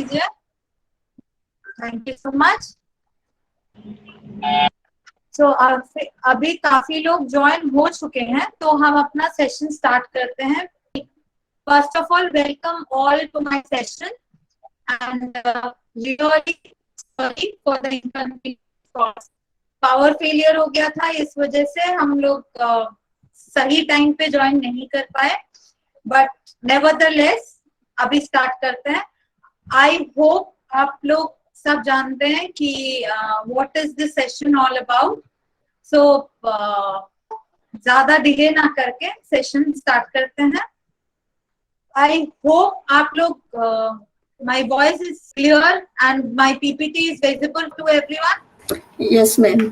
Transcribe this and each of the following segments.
कीजिए। Thank you so much. So अभी काफी लोग ज्वाइन हो चुके हैं, तो हम अपना सेशन स्टार्ट करते हैं। First of all, welcome all to my session and really sorry for the inconvenience. Power failure हो गया था, इस वजह से हम लोग सही टाइम पे ज्वाइन नहीं कर पाए, बट नेवरदलेस अभी स्टार्ट करते हैं। आई होप आप लोग सब जानते हैं कि what is this session all about. So ज्यादा डिले ना करके सेशन स्टार्ट करते हैं। आई होप आप लोग my voice is clear and my PPT is visible to everyone. Yes, ma'am.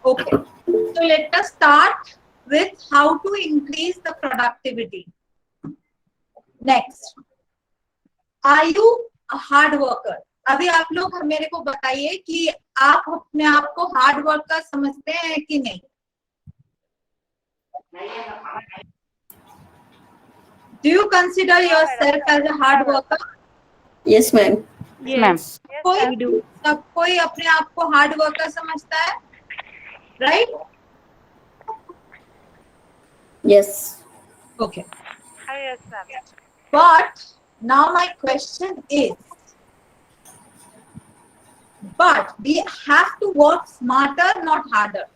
Okay, so let us start with how to increase the productivity. Next, are you a hard worker? अभी आप लोग मेरे को बताइए कि आप अपने आप को हार्ड वर्कर समझते हैं कि नहीं? Do you consider yourself as a hard worker? Yes, ma'am. Yes, ma'am. कोई We do. सब कोई अपने आप को हार्ड वर्कर समझता है, right? Yes. Okay. Yes, ma'am. But now my question is, but we have to work smarter, not harder.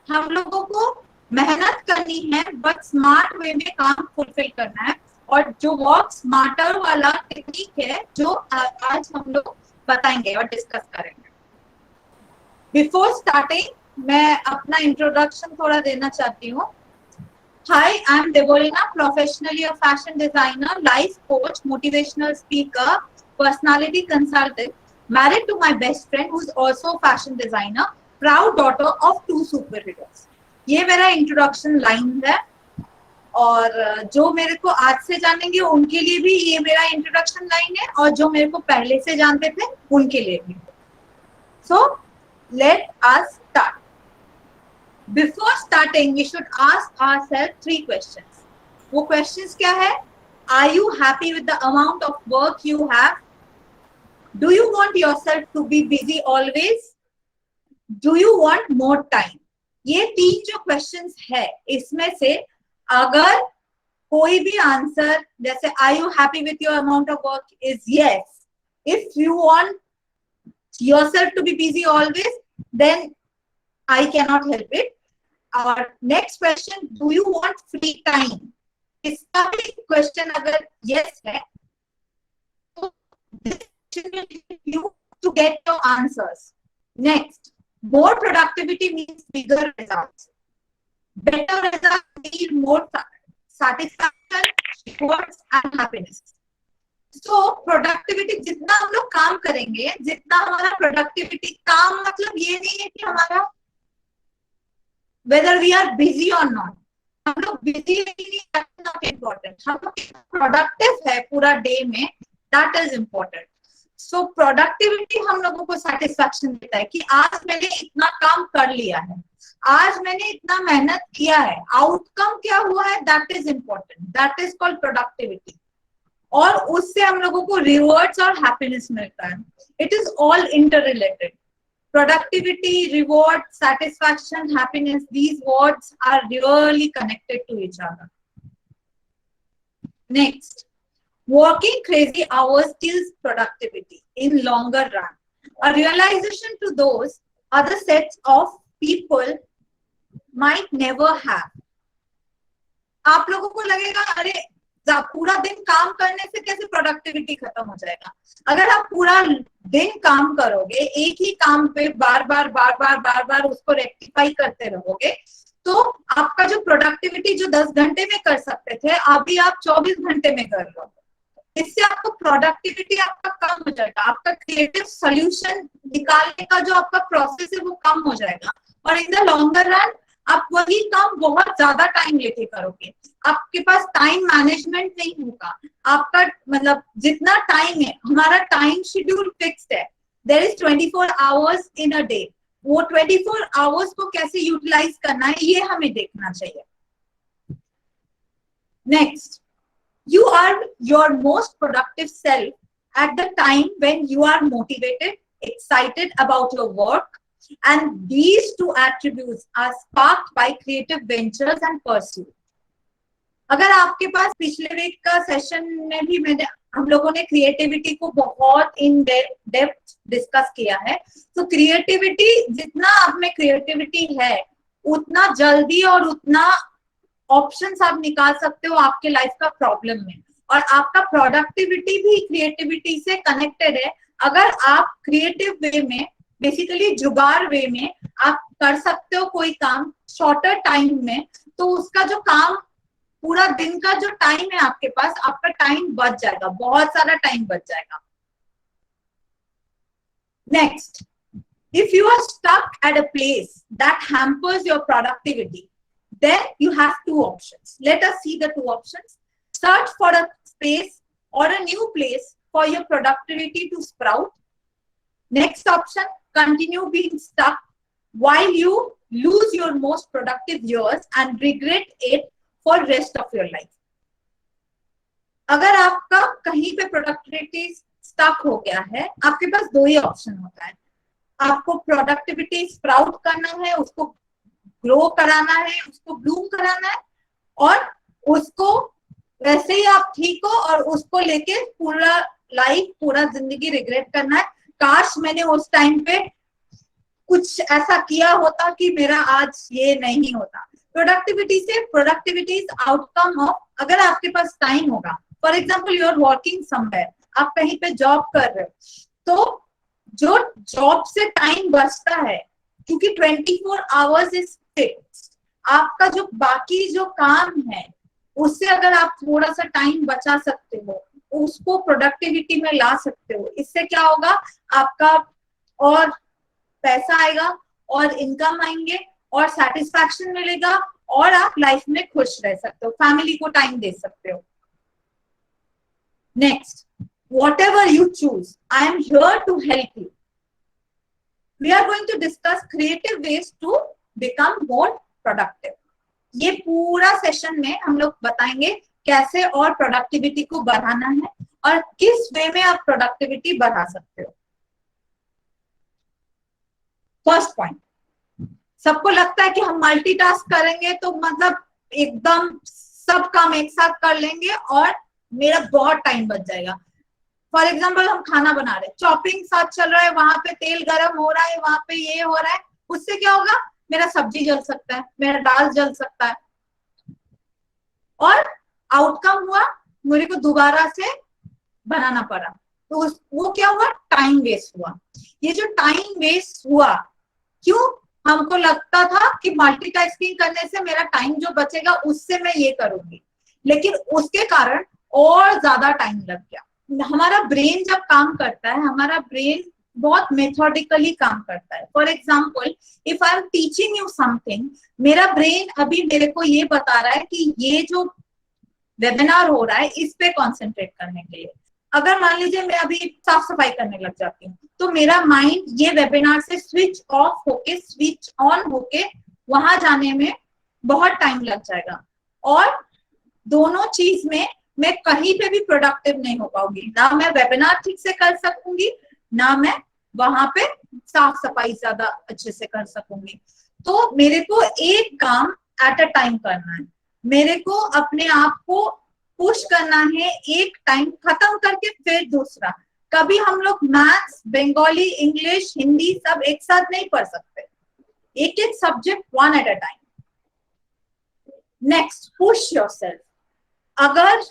हम लोगों को मेहनत करनी है, बट स्मार्ट वे में काम फुलफिल करना है। और जो वर्क स्मार्टर वाला टेक्निक है, जो आज हम लोग बताएंगे और डिस्कस करेंगे। बिफोर स्टार्टिंग मैं अपना इंट्रोडक्शन थोड़ा देना चाहती हूँ। Hi, I'm Deborina, professionally a fashion designer, life coach, motivational speaker, personality consultant, married to my best friend who's also a fashion designer, proud daughter of 2 superheroes. ये मेरा introduction line है, और जो मेरे को आज से जानेंगे उनके लिए भी ये मेरा इंट्रोडक्शन लाइन है, और जो मेरे को पहले से जानते थे उनके लिए भी। So let us start. Before starting, we should ask ourselves 3 questions. वो questions क्या है? Are you happy with the amount of work you have? Do you want yourself to be busy always? Do you want more time? ये 3 जो questions है, इसमें से अगर कोई भी आंसर जैसे Are you happy with your amount of work is yes. If you want yourself to be busy always, then I cannot help it. और next question, do you want free time? इसका भी question अगर yes है तो you to get your answers. Next, more productivity means bigger results, better result mean more satisfaction, rewards and happiness. So productivity, जितना हम लोग काम करेंगे, जितना हमारा प्रोडक्टिविटी, काम मतलब ये नहीं है कि हमारा whether we are busy or not, हम लोग बिजी नहीं, that's not important. हम लोग प्रोडक्टिव है पूरा डे में, that is important. So productivity हम लोगों को सेटिस्फैक्शन देता है कि आज मैंने इतना काम कर लिया है, आज मैंने इतना मेहनत किया है, आउटकम क्या हुआ है, that is important, that is called productivity. और उससे हम लोगों को रिवॉर्ड्स और हैप्पीनेस मिलता है. It is all interrelated. Productivity, reward, satisfaction, happiness, these words are really connected to each other. Next, working crazy hours kills productivity in longer run. A realization to those other sets of people might never have. आप लोगों को लगेगा अरे पूरा दिन काम करने से कैसे प्रोडक्टिविटी खत्म हो जाएगा? अगर आप पूरा दिन काम करोगे, एक ही काम पे बार बार उसको रेक्टिफाई करते रहोगे, तो आपका जो प्रोडक्टिविटी जो 10 घंटे में कर सकते थे, अभी आप 24 घंटे में कर रहे हो. इससे आपको प्रोडक्टिविटी आपका कम हो जाएगा, आपका क्रिएटिव सोल्यूशन निकालने का जो आपका प्रोसेस है वो कम हो जाएगा, और इन द लॉन्गर रन आप वही काम बहुत ज्यादा टाइम लेके करोगे. आपके पास टाइम मैनेजमेंट नहीं होगा. आपका मतलब जितना टाइम है, हमारा टाइम शेड्यूल फिक्स्ड है. There is 24 hours in a day. वो 24 आवर्स को कैसे यूटिलाइज करना है ये हमें देखना चाहिए. Next, you are your most productive self at the time when you are motivated, excited about your work, and these two attributes are sparked by creative ventures and pursuit. अगर आपके पास पिछले वीक का सेशन में भी हम लोगों ने creativity को बहुत इन डेप्थ डिस्कस किया है, तो क्रिएटिविटी जितना आप में क्रिएटिविटी है उतना जल्दी और उतना ऑप्शंस आप निकाल सकते हो आपके लाइफ का प्रॉब्लम में, और आपका प्रोडक्टिविटी भी क्रिएटिविटी से कनेक्टेड है। अगर आप क्रिएटिव वे में, बेसिकली जुगाड़ वे में आप कर सकते हो कोई काम शॉर्टर टाइम में, तो उसका जो काम पूरा दिन का जो टाइम है आपके पास, आपका टाइम बच जाएगा, बहुत सारा टाइम बच जाएगा। Next, if you are stuck at a place that hampers your productivity, then you have two options. Let us see the two options. Search for a space or a new place for your productivity to sprout. Next option, continue being stuck while you lose your most productive years and regret it for rest of your life. अगर आपका कहीं पे productivity stuck हो गया है, आपके पास दो ही option होता है। आपको प्रोडक्टिविटी स्प्राउट करना है, उसको ग्रो कराना है, उसको ब्लूम कराना है, और उसको वैसे ही आप ठीक हो और उसको लेके पूरा लाइफ, पूरा जिंदगी रिग्रेट करना है, काश मैंने उस टाइम पे कुछ ऐसा किया होता कि मेरा आज ये नहीं होता। प्रोडक्टिविटी से, प्रोडक्टिविटी इज आउटकम ऑफ, अगर आपके पास टाइम होगा, for example you are working somewhere, आप कहीं पे जॉब कर रहे हो, तो जो जॉब से टाइम बचता है, क्योंकि 24 आवर्स इज फिक्स्ड, आपका जो बाकी जो काम है उससे अगर आप थोड़ा सा टाइम बचा सकते हो, उसको प्रोडक्टिविटी में ला सकते हो, इससे क्या होगा, आपका और पैसा आएगा और इनकम आएंगे और सेटिस्फैक्शन मिलेगा और आप लाइफ में खुश रह सकते हो, फैमिली को टाइम दे सकते हो। Next, whatever you choose, I am here to help you. We are going to discuss creative ways to become more productive. ये पूरा सेशन में हम लोग बताएंगे कैसे और प्रोडक्टिविटी को बढ़ाना है और किस वे में आप प्रोडक्टिविटी बढ़ा सकते हो। फर्स्ट पॉइंट, सबको लगता है कि हम मल्टीटास्क करेंगे तो मतलब एकदम सब काम एक साथ कर लेंगे और मेरा बहुत टाइम बच जाएगा। फॉर एग्जाम्पल हम खाना बना रहे, चॉपिंग साथ चल रहा है, वहां पे तेल गरम हो रहा है, वहां पे ये हो रहा है, उससे क्या होगा, मेरा सब्जी जल सकता है, मेरा दाल जल सकता है, और आउटकम हुआ मेरे को दोबारा से बनाना पड़ा, तो वो क्या हुआ, टाइम वेस्ट हुआ। ये जो टाइम वेस्ट हुआ, क्यों, हमको लगता था कि मल्टीटास्किंग करने से मेरा टाइम जो बचेगा उससे मैं ये करूंगी, लेकिन उसके कारण और ज्यादा टाइम लग गया। हमारा ब्रेन जब काम करता है, हमारा ब्रेन बहुत मेथोडिकली काम करता है। For example, if I am teaching you something, मेरा ब्रेन अभी मेरे को ये बता रहा है कि ये जो वेबिनार हो रहा है इस पे कॉन्सेंट्रेट करने के लिए। अगर मान लीजिए मैं अभी साफ सफाई करने लग जाती हूँ, तो मेरा माइंड ये वेबिनार से स्विच ऑफ होके स्विच ऑन होके वहां जाने में बहुत टाइम लग जाएगा, और दोनों चीज में मैं कहीं पे भी प्रोडक्टिव नहीं हो पाऊंगी, ना मैं वेबिनार ठीक से कर सकूंगी, ना मैं वहां पे साफ सफाई ज्यादा अच्छे से कर सकूंगी। तो मेरे को एक काम एट अ टाइम करना है, मेरे को अपने आप को पुश करना है, एक टाइम खत्म करके फिर दूसरा। कभी हम लोग मैथ्स, बंगाली, इंग्लिश, हिंदी सब एक साथ नहीं पढ़ सकते, एक एक subject one at a time. Next, push yourself. अगर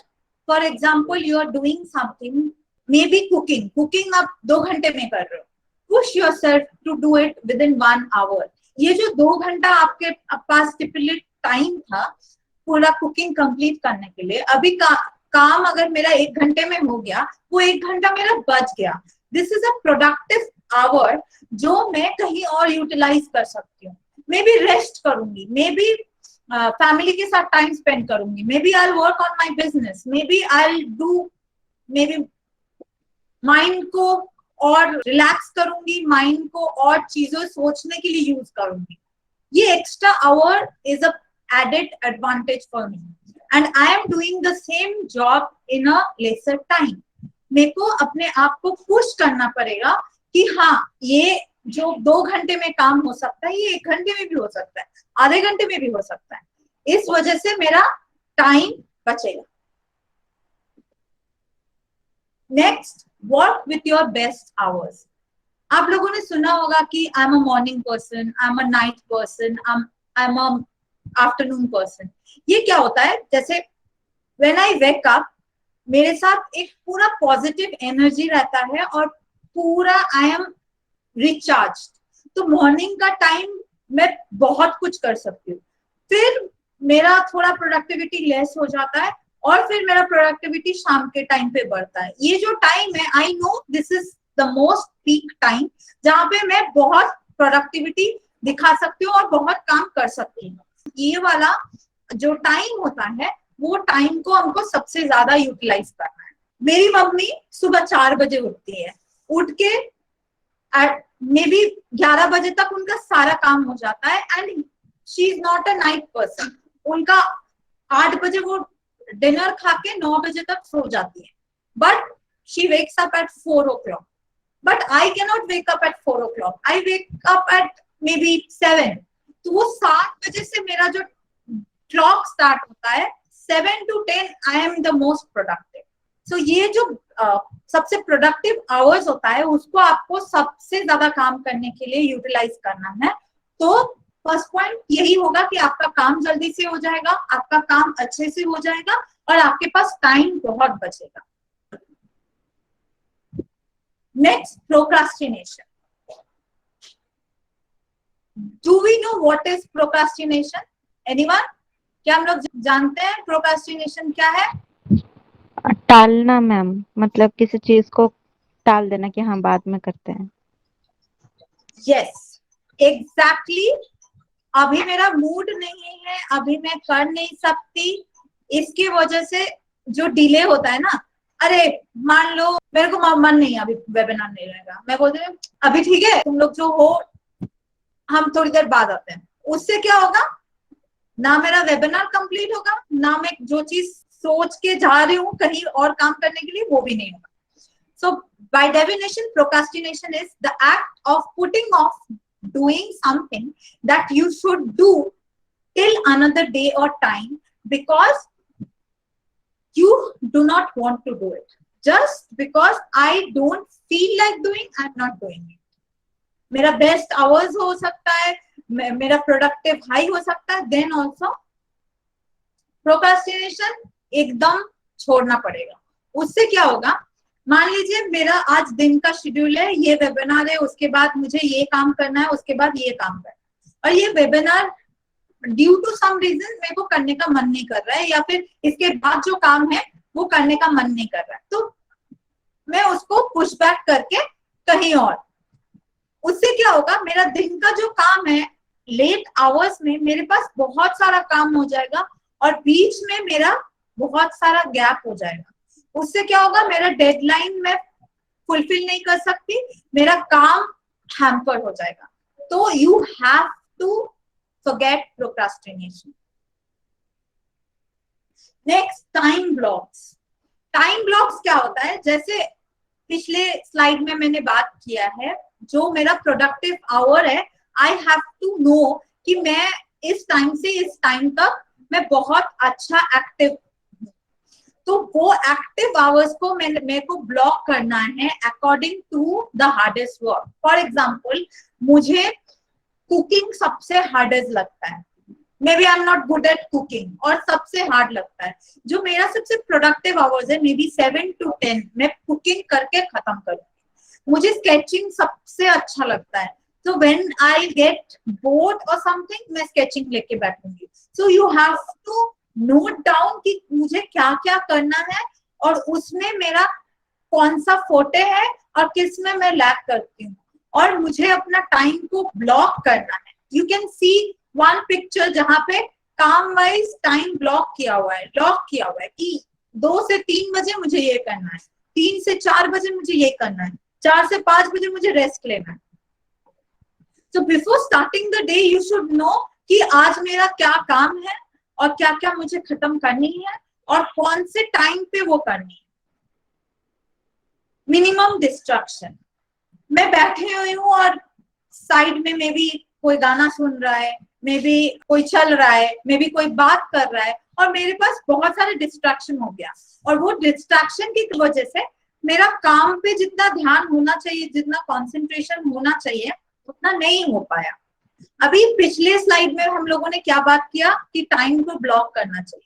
for example you are doing something, maybe cooking आप 2 घंटे में कर रहे हो, push yourself to do it within 1 hour. ये जो 2 घंटा आपके पास स्टिपुलेट टाइम था पूरा कुकिंग कंप्लीट करने के लिए, अभी काम अगर मेरा 1 घंटे में हो गया, वो 1 घंटा मेरा बच गया। This is a productive hour जो मैं कहीं और यूटिलाइज कर सकती हूँ। मे बी रेस्ट करूंगी, मे बी फैमिली के साथ टाइम स्पेंड करूंगी, maybe I work on my business, maybe I do, maybe mind को और रिलैक्स करूंगी, माइंड को और चीजों सोचने के लिए यूज करूंगी। ये extra our is a added advantage for me, and I am doing the same job in a lesser time. मेरे को अपने आप को पुश करना पड़ेगा कि हाँ, ये जो 2 घंटे में काम हो सकता है, ये 1 घंटे में भी हो सकता है, आधे घंटे में भी हो सकता है। इस वजह से मेरा टाइम बचेगा। Next, work with your best hours. आप लोगों ने सुना होगा कि आई am a morning person, I am a night person, I am a afternoon person. ये क्या होता है, जैसे व्हेन आई वेक अप, मेरे साथ एक पूरा पॉजिटिव एनर्जी रहता है और पूरा आई एम रिचार्ज। तो मॉर्निंग का टाइम मैं बहुत कुछ कर सकती हूँ। फिर मेरा थोड़ा प्रोडक्टिविटी लेस हो जाता है और फिर मेरा प्रोडक्टिविटी शाम के टाइम पे बढ़ता है। ये जो टाइम है, I no this is the most peak time जहाँ पे मैं बहुत प्रोडक्टिविटी दिखा सकती हूँ और बहुत काम कर सकती हूँ। ये वाला जो टाइम होता है, वो टाइम को हमको सबसे ज्यादा यूटिलाइज करना है। मेरी मम्मी सुबह 4 बजे उठती है, उठ के मे बी 11 बजे तक उनका सारा काम हो जाता है and she is not a night person. उनका 8 बजे वो डिनर खा के 9 बजे तक सो जाती है, but she wakes up at 4 o'clock। But I can not wake up at 4 o'clock, I wake up at may be 7। तो वो 7 बजे से मेरा जो क्लॉक स्टार्ट होता है, 7 to 10 I am the most productive. So ये जो सबसे प्रोडक्टिव आवर्स होता है, उसको आपको सबसे ज्यादा काम करने के लिए यूटिलाइज करना है। तो फर्स्ट पॉइंट यही होगा कि आपका काम जल्दी से हो जाएगा, आपका काम अच्छे से हो जाएगा और आपके पास टाइम बहुत बचेगा। Next, procrastination. Do we know what is procrastination? Anyone? क्या हम लोग जानते हैं प्रोक्रास्टिनेशन क्या है? टालना मैम, मतलब किसी चीज को टाल देना कि हाँ बाद में करते हैं। Yes, exactly. अभी मेरा मूड नहीं है, अभी मैं कर नहीं सकती, इसकी वजह से जो डिले होता है ना, अरे मान लो मेरे को मन नहीं है, अभी वेबिनार नहीं रहेगा, मैं बोलती हूँ अभी ठीक है, तुम लोग जो हो हम थोड़ी देर बाद आते हैं। उससे क्या होगा, ना मेरा वेबिनार कंप्लीट होगा, ना मैं जो चीज सोच के जा रही हूँ कहीं और काम करने के लिए, वो भी नहीं होगा। So by definition, procrastination is the act of putting off doing something that you should do till another day or time because you do not want to do it. Just because I don't feel like doing, I'm not doing it. मेरा best hours हो सकता है, मेरा productive high हो सकता है, then also procrastination एकदम छोड़ना पड़ेगा। उससे क्या होगा, मान लीजिए मेरा आज दिन का शेड्यूल है, ये वेबिनार है, उसके बाद मुझे ये काम करना है, उसके बाद ये काम करना है, और ये webinar due to some reason मेरे को करने का मन नहीं कर रहा है, या फिर इसके बाद जो काम है वो करने का मन नहीं कर रहा है, तो मैं उसको पुश बैक करके कहीं और। उससे क्या होगा, मेरा दिन का जो काम है लेट आवर्स में मेरे पास बहुत सारा काम हो जाएगा और बीच में मेरा बहुत सारा गैप हो जाएगा। उससे क्या होगा, मेरा डेडलाइन में फुलफिल नहीं कर सकती, मेरा काम हैम्पर हो जाएगा। तो you have to forget procrastination. Next, time blocks. Time blocks क्या होता है, जैसे पिछले स्लाइड में मैंने बात किया है, जो मेरा प्रोडक्टिव आवर है, आई हैव टू नो कि मैं इस टाइम से इस टाइम तक मैं बहुत अच्छा एक्टिव, तो वो एक्टिव आवर्स को मेरे को ब्लॉक करना है according to the hardest work. For example, मुझे कुकिंग सबसे हार्डेस्ट लगता है, maybe I am not good at cooking, और सबसे हार्ड लगता है। जो मेरा सबसे प्रोडक्टिव आवर्स है, मे बी 7 to 10 मैं कुकिंग करके खत्म करूंगी। मुझे स्केचिंग सबसे अच्छा लगता है, so when I get bored or something, मैं स्केचिंग लेके बैठूंगी। So you have to note down कि मुझे क्या क्या करना है और उसमें मेरा कौन सा फोटे है और किस में मैं लैग करती हूँ, और मुझे अपना टाइम को ब्लॉक करना है। You can see one picture जहाँ पे काम वाइज टाइम ब्लॉक किया हुआ है, लॉक किया हुआ है कि 2 से 3 बजे मुझे ये करना है, 3 से 4 बजे मुझे ये करना है, 4 से 5 बजे मुझे रेस्ट लेना है। So before starting the day, you should know कि आज मेरा क्या काम है और क्या क्या मुझे खत्म करनी है और कौन से टाइम पे वो करनी है। Minimum destruction. मैं बैठे हुई हूँ और साइड में मे बी कोई गाना सुन रहा है, मे बी कोई चल रहा है, मे बी कोई बात कर रहा है, और मेरे पास बहुत सारे डिस्ट्रैक्शन हो गया, और वो डिस्ट्रैक्शन की वजह से मेरा काम पे जितना ध्यान होना चाहिए, जितना कंसंट्रेशन होना चाहिए, उतना नहीं हो पाया। अभी पिछले स्लाइड में हम लोगों ने क्या बात किया कि टाइम को ब्लॉक करना चाहिए।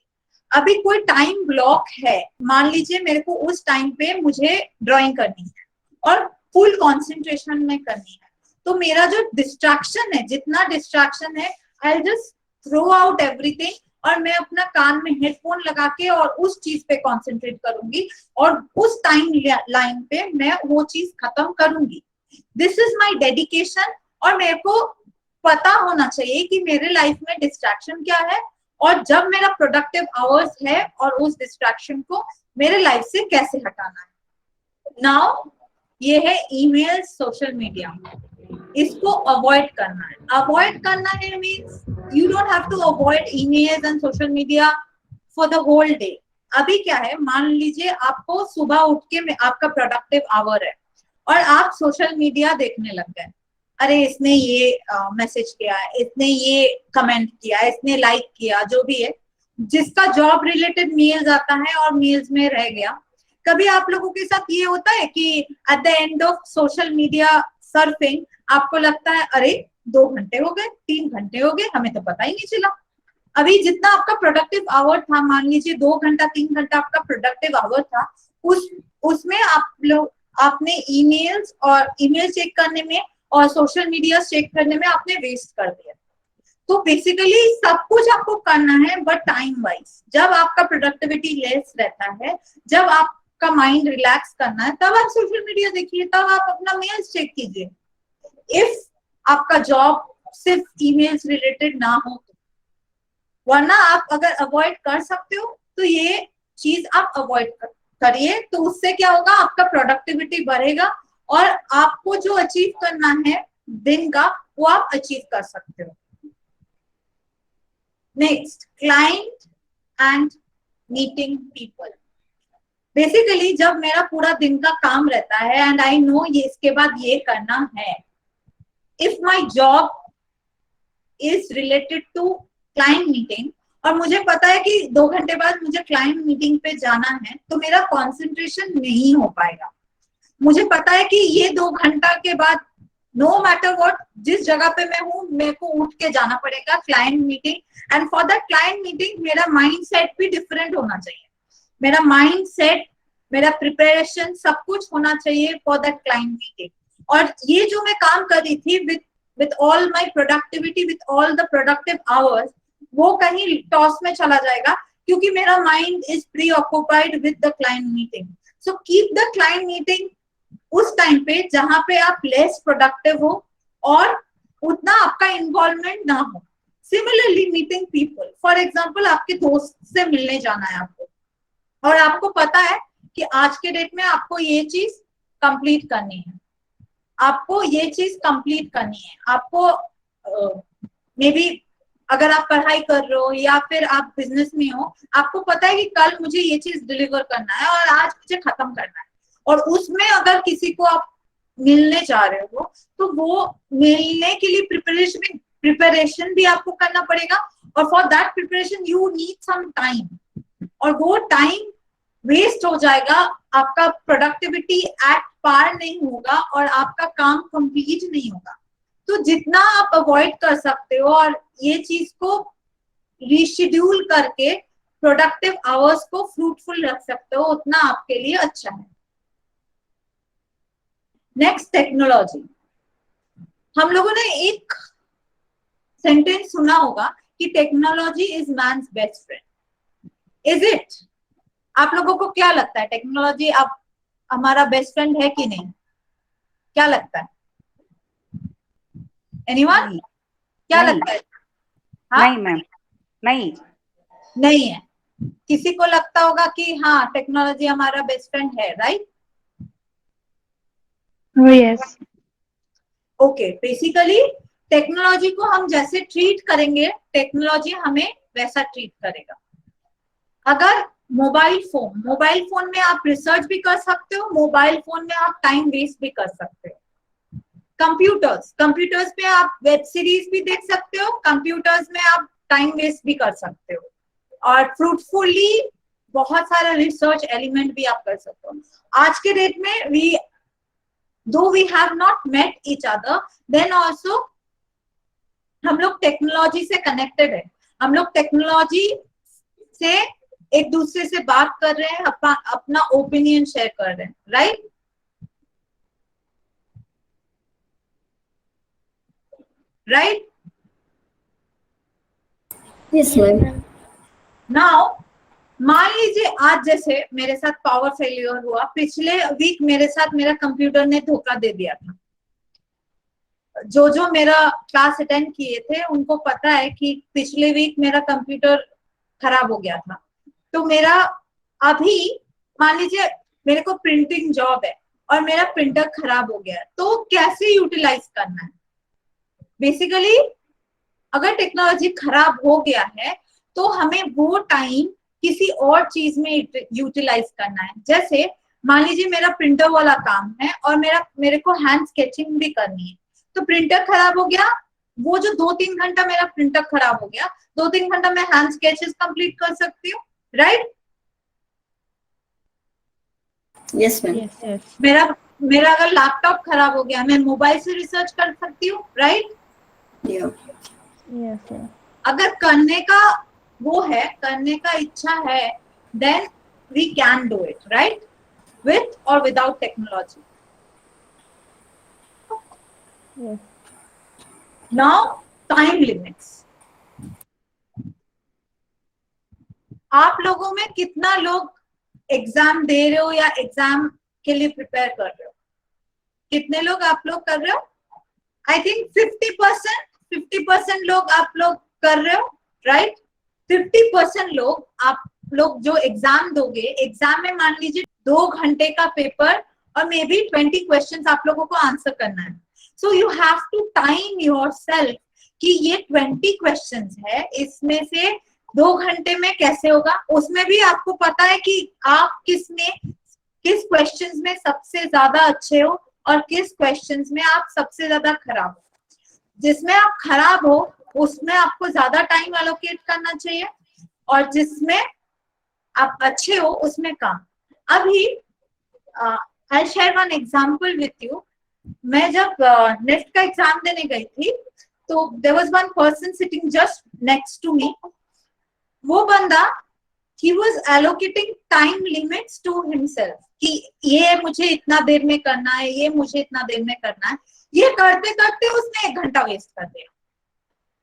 अभी कोई टाइम ब्लॉक है, मान लीजिए मेरे को उस टाइम पे मुझे ड्राइंग करनी है और फुल कंसंट्रेशन में करनी है, तो मेरा जो डिस्ट्रैक्शन है, जितना डिस्ट्रैक्शन है, I just throw out everything, और मैं अपना कान में हेडफोन लगा के और उस चीज पे कंसंट्रेट करूंगी, और उस टाइम लाइन पे मैं वो चीज खत्म करूंगी। This is my dedication. और मेरे को पता होना चाहिए कि मेरे लाइफ में डिस्ट्रैक्शन क्या है, और जब मेरा प्रोडक्टिव आवर्स है, और उस डिस्ट्रैक्शन को मेरे लाइफ से कैसे हटाना है। नाउ ये है ईमेल, सोशल मीडिया, इसको अवॉइड करना है। अवॉइड करना है means you don't have to avoid emails and social media for the whole day. अभी क्या है, मान लीजिए आपको सुबह उठ के आपका प्रोडक्टिव आवर है और आप सोशल मीडिया देखने लग गए, अरे इसने ये मैसेज किया है, इसने ये कमेंट किया, इसने लाइक किया, जो भी है, जिसका जॉब रिलेटेड मेल्स आता है और मेल्स में रह गया। कभी आप लोगों के साथ ये होता है कि eight the end of social media surfing आपको लगता है अरे 2 घंटे हो गए, 3 घंटे हो गए, हमें तो पता ही नहीं चला। अभी जितना आपका प्रोडक्टिव आवर था, मान लीजिए 2 घंटा 3 घंटा आपका प्रोडक्टिव आवर था, उसमें आपने ईमेल्स और ईमेल चेक करने में और सोशल मीडिया चेक करने में आपने वेस्ट कर दिया। तो बेसिकली सब कुछ आपको करना है, बट टाइम वाइज। जब आपका प्रोडक्टिविटी लेस रहता है, जब आपका माइंड रिलैक्स करना है, तब आप सोशल मीडिया देखिए, तब आप अपना मेल्स चेक कीजिए। इफ आपका जॉब सिर्फ ईमेल्स रिलेटेड ना हो तो, वरना आप अगर अवॉइड कर सकते हो तो ये चीज आप अवॉइड करिए। तो उससे क्या होगा, आपका प्रोडक्टिविटी बढ़ेगा और आपको जो अचीव करना है दिन का, वो आप अचीव कर सकते हो। Next, client and meeting people. Basically जब मेरा पूरा दिन का काम रहता है एंड आई नो ये इसके बाद ये करना है, if my job is related to client meeting, और मुझे पता है कि 2 घंटे बाद मुझे क्लाइंट मीटिंग पे जाना है, तो मेरा कॉन्सेंट्रेशन नहीं हो पाएगा। मुझे पता है कि ये 2 घंटा के बाद नो मैटर व्हाट, जिस जगह पे मैं हूँ मेरे को उठ के जाना पड़ेगा client meeting, and for that client meeting मेरा माइंड सेट भी डिफरेंट होना चाहिए। मेरा माइंड सेट, मेरा प्रिपरेशन, सब कुछ होना चाहिए फॉर दैट क्लाइंट मीटिंग। और ये जो मैं काम कर रही थी with all my productivity, with all the productive hours, वो कहीं टॉस में चला जाएगा क्योंकि मेरा mind is pre occupied with the client meeting. So keep the client meeting उस टाइम पे जहां पे आप लेस प्रोडक्टिव हो और उतना आपका इन्वॉल्वमेंट ना हो। Similarly meeting people, for example आपके दोस्त से मिलने जाना है आपको, और आपको पता है कि आज के डेट में आपको ये चीज कंप्लीट करनी है, आपको ये चीज कंप्लीट करनी है, आपको मे बी अगर आप पढ़ाई कर रहे हो या फिर आप बिजनेस में हो, आपको पता है कि कल मुझे ये चीज डिलीवर करना है और आज मुझे खत्म करना है, और उसमें अगर किसी को आप मिलने जा रहे हो तो वो मिलने के लिए प्रिपरेशन भी आपको करना पड़ेगा, और for that preparation you need some time, और वो टाइम वेस्ट हो जाएगा, आपका प्रोडक्टिविटी एट पार नहीं होगा और आपका काम कंप्लीट नहीं होगा। तो जितना आप अवॉइड कर सकते हो और ये चीज को रीशेड्यूल करके प्रोडक्टिव आवर्स को फ्रूटफुल रख सकते हो, उतना आपके लिए अच्छा है। Next, technology. हम लोगों ने एक सेंटेंस सुना होगा कि technology is man's best friend. Is it? आप लोगों को क्या लगता है, टेक्नोलॉजी अब हमारा बेस्ट फ्रेंड है कि नहीं? क्या लगता है? एनीवन? क्या नहीं, लगता है? हाँ? नहीं मैम, नहीं है। किसी को लगता होगा कि हाँ टेक्नोलॉजी हमारा बेस्ट फ्रेंड है, right? Yes. Okay, basically technology को हम जैसे ट्रीट करेंगे, टेक्नोलॉजी हमें वैसा ट्रीट करेगा। अगर मोबाइल फोन में आप रिसर्च भी कर सकते हो, मोबाइल फोन में आप टाइम वेस्ट भी कर सकते हो। कंप्यूटर्स पे आप वेब सीरीज भी देख सकते हो, कंप्यूटर्स में आप टाइम वेस्ट भी कर सकते हो, और फ्रूटफुली बहुत सारा रिसर्च एलिमेंट भी आप कर सकते हो। आज के डेट में we have not met each other, then also हम लोग टेक्नोलॉजी से कनेक्टेड है, हम लोग टेक्नोलॉजी से एक दूसरे से बात कर रहे हैं, अपना ओपिनियन शेयर कर रहे हैं, right? Right? Yes, ma'am. Now मान लीजिए आज जैसे मेरे साथ पावर फेलियर हुआ, पिछले वीक मेरे साथ मेरा कंप्यूटर ने धोखा दे दिया था। जो मेरा क्लास अटेंड किए थे उनको पता है कि पिछले वीक मेरा कंप्यूटर खराब हो गया था। तो मेरा अभी मान लीजिए मेरे को प्रिंटिंग जॉब है और मेरा प्रिंटर खराब हो गया, तो कैसे यूटिलाइज करना है? बेसिकली अगर टेक्नोलॉजी खराब हो गया है तो हमें वो टाइम किसी और चीज में यूटिलाइज करना है। जैसे मान लीजिए मेरा प्रिंटर वाला काम है और मेरे को हैंड स्केचिंग भी करनी है, तो प्रिंटर खराब हो गया, वो जो 2-3 घंटा मेरा प्रिंटर खराब हो गया, 2-3 घंटा मैं हैंड स्केचेस कंप्लीट कर सकती हूँ, right? Yes, ma'am. Yes, yes. मेरा अगर लैपटॉप खराब हो गया, मैं मोबाइल से रिसर्च कर सकती हूँ, राइट? Yeah. Yes, yes. अगर करने का इच्छा है, then we can do it, right? With or without technology. Yes. Now, time limits. आप लोगों में कितना लोग एग्जाम दे रहे हो या एग्जाम के लिए प्रिपेयर कर रहे हो? कितने लोग आप लोग कर रहे हो? आई थिंक 50% लोग आप लोग कर रहे हो, राइट? 50% लोग आप लोग जो एग्जाम दोगे, एग्जाम में मान लीजिए 2 घंटे का पेपर और मे बी 20 क्वेश्चंस आप लोगों को आंसर करना है। So you have to time yourself कि ये 20 क्वेश्चंस है, इसमें से 2 घंटे में कैसे होगा। उसमें भी आपको पता है कि आप किस क्वेश्चंस में सबसे ज्यादा अच्छे हो और किस क्वेश्चंस में आप सबसे ज्यादा खराब हो। जिसमें आप खराब हो उसमें आपको ज्यादा टाइम एलोकेट करना चाहिए, और जिसमें आप अच्छे हो उसमें कम। अभी I share one example with you. मैं जब नेट का एग्जाम देने गई थी, तो there was one person sitting just next to me. वो बंदा he was allocating time limits to himself कि ये मुझे इतना देर में करना है, ये मुझे इतना देर में करना है। ये करते करते उसने 1 घंटा वेस्ट कर दिया।